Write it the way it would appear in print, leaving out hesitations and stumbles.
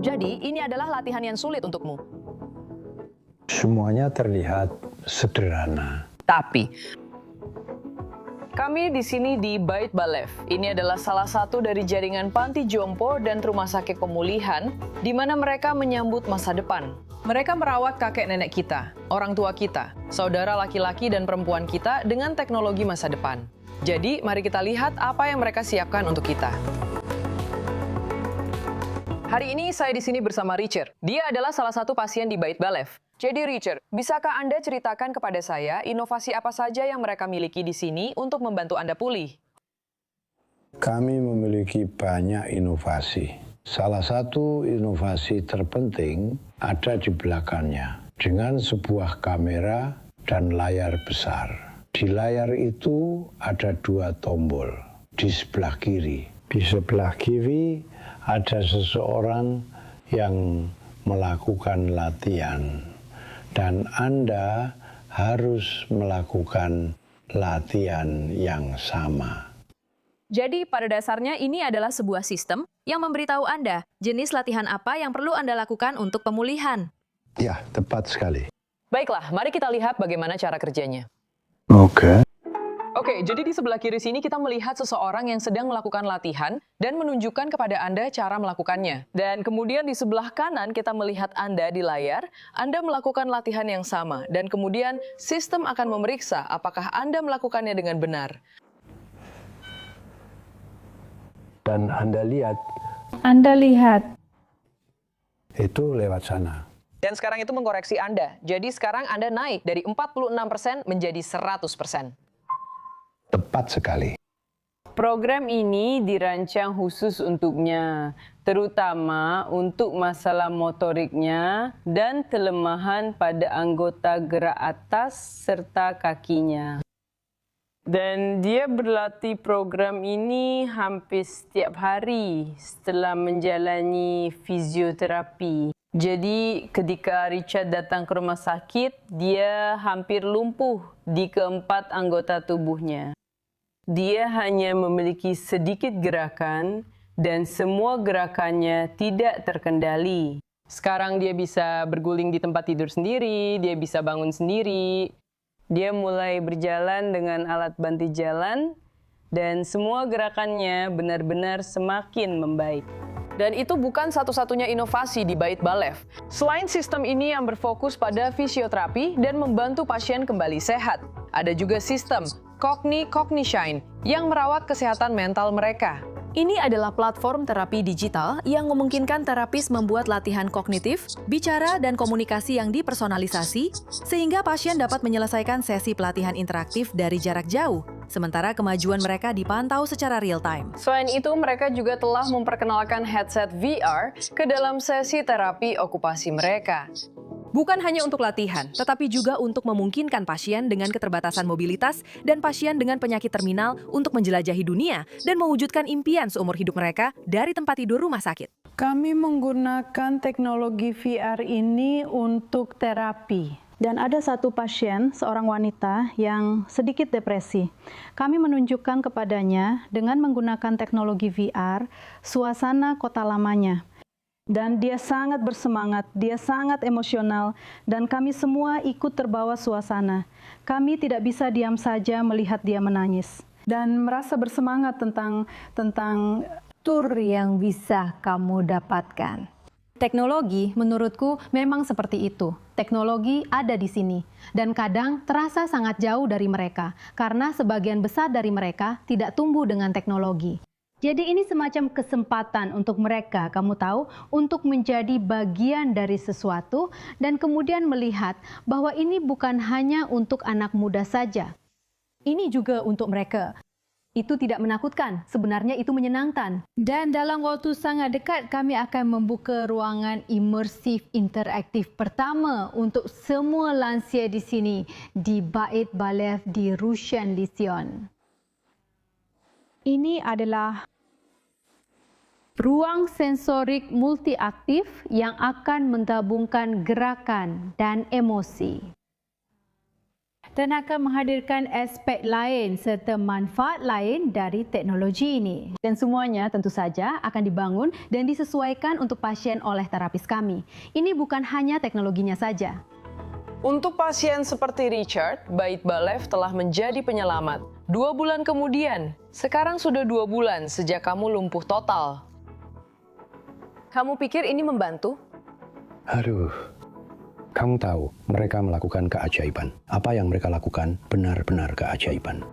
Jadi, ini adalah latihan yang sulit untukmu. Semuanya terlihat sederhana. Tapi, kami di sini di Bait Balev. Ini adalah salah satu dari jaringan panti jompo dan rumah sakit pemulihan di mana mereka menyambut masa depan. Mereka merawat kakek nenek kita, orang tua kita, saudara laki-laki dan perempuan kita dengan teknologi masa depan. Jadi, mari kita lihat apa yang mereka siapkan untuk kita. Hari ini saya di sini bersama Richard. Dia adalah salah satu pasien di Bait Balev. Jadi Richard, bisakah Anda ceritakan kepada saya inovasi apa saja yang mereka miliki di sini untuk membantu Anda pulih? Kami memiliki banyak inovasi. Salah satu inovasi terpenting ada di belakangnya, dengan sebuah kamera dan layar besar. Di layar itu ada 2 tombol, di sebelah kiri. Di sebelah kiri ada seseorang yang melakukan latihan. Dan Anda harus melakukan latihan yang sama. Jadi pada dasarnya ini adalah sebuah sistem yang memberitahu Anda jenis latihan apa yang perlu Anda lakukan untuk pemulihan. Ya, tepat sekali. Baiklah, mari kita lihat bagaimana cara kerjanya. Oke, jadi di sebelah kiri sini kita melihat seseorang yang sedang melakukan latihan dan menunjukkan kepada Anda cara melakukannya. Dan kemudian di sebelah kanan kita melihat Anda di layar, Anda melakukan latihan yang sama. Dan kemudian sistem akan memeriksa apakah Anda melakukannya dengan benar. Dan Anda lihat. Itu lewat sana. Dan sekarang itu mengkoreksi Anda. Jadi sekarang Anda naik dari 46% menjadi 100%. Tepat sekali. Program ini dirancang khusus untuknya, terutama untuk masalah motoriknya dan kelemahan pada anggota gerak atas serta kakinya. Dan dia berlatih program ini hampir setiap hari setelah menjalani fisioterapi. Jadi ketika Richard datang ke rumah sakit, dia hampir lumpuh di keempat anggota tubuhnya. Dia hanya memiliki sedikit gerakan dan semua gerakannya tidak terkendali. Sekarang dia bisa berguling di tempat tidur sendiri, dia bisa bangun sendiri. Dia mulai berjalan dengan alat bantu jalan dan semua gerakannya benar-benar semakin membaik. Dan itu bukan satu-satunya inovasi di Bait Balev. Selain sistem ini yang berfokus pada fisioterapi dan membantu pasien kembali sehat, ada juga sistem Cognition yang merawat kesehatan mental mereka. Ini adalah platform terapi digital yang memungkinkan terapis membuat latihan kognitif, bicara, dan komunikasi yang dipersonalisasi, sehingga pasien dapat menyelesaikan sesi pelatihan interaktif dari jarak jauh, sementara kemajuan mereka dipantau secara real-time. Selain itu, mereka juga telah memperkenalkan headset VR ke dalam sesi terapi okupasi mereka. Bukan hanya untuk latihan, tetapi juga untuk memungkinkan pasien dengan keterbatasan mobilitas dan pasien dengan penyakit terminal untuk menjelajahi dunia dan mewujudkan impian seumur hidup mereka dari tempat tidur rumah sakit. Kami menggunakan teknologi VR ini untuk terapi. Dan ada satu pasien, seorang wanita yang sedikit depresi. Kami menunjukkan kepadanya dengan menggunakan teknologi VR suasana kota lamanya. Dan dia sangat bersemangat, dia sangat emosional, dan kami semua ikut terbawa suasana. Kami tidak bisa diam saja melihat dia menangis. Dan merasa bersemangat tentang tur yang bisa kamu dapatkan. Teknologi menurutku memang seperti itu. Teknologi ada di sini. Dan kadang terasa sangat jauh dari mereka, karena sebagian besar dari mereka tidak tumbuh dengan teknologi. Jadi ini semacam kesempatan untuk mereka, kamu tahu, untuk menjadi bagian dari sesuatu dan kemudian melihat bahwa ini bukan hanya untuk anak muda saja. Ini juga untuk mereka. Itu tidak menakutkan, sebenarnya itu menyenangkan. Dan dalam waktu sangat dekat kami akan membuka ruangan imersif interaktif pertama untuk semua lansia di sini di Bait Balev di Rushen Lision. Ini adalah ruang sensorik multiaktif yang akan menggabungkan gerakan dan emosi. dan akan menghadirkan aspek lain serta manfaat lain dari teknologi ini. Dan semuanya tentu saja akan dibangun dan disesuaikan untuk pasien oleh terapis kami. Ini bukan hanya teknologinya saja. Untuk pasien seperti Richard, Bait Balev telah menjadi penyelamat. 2 bulan kemudian, sekarang sudah 2 bulan sejak kamu lumpuh total. Kamu pikir ini membantu? Aduh, kamu tahu mereka melakukan keajaiban. Apa yang mereka lakukan benar-benar keajaiban.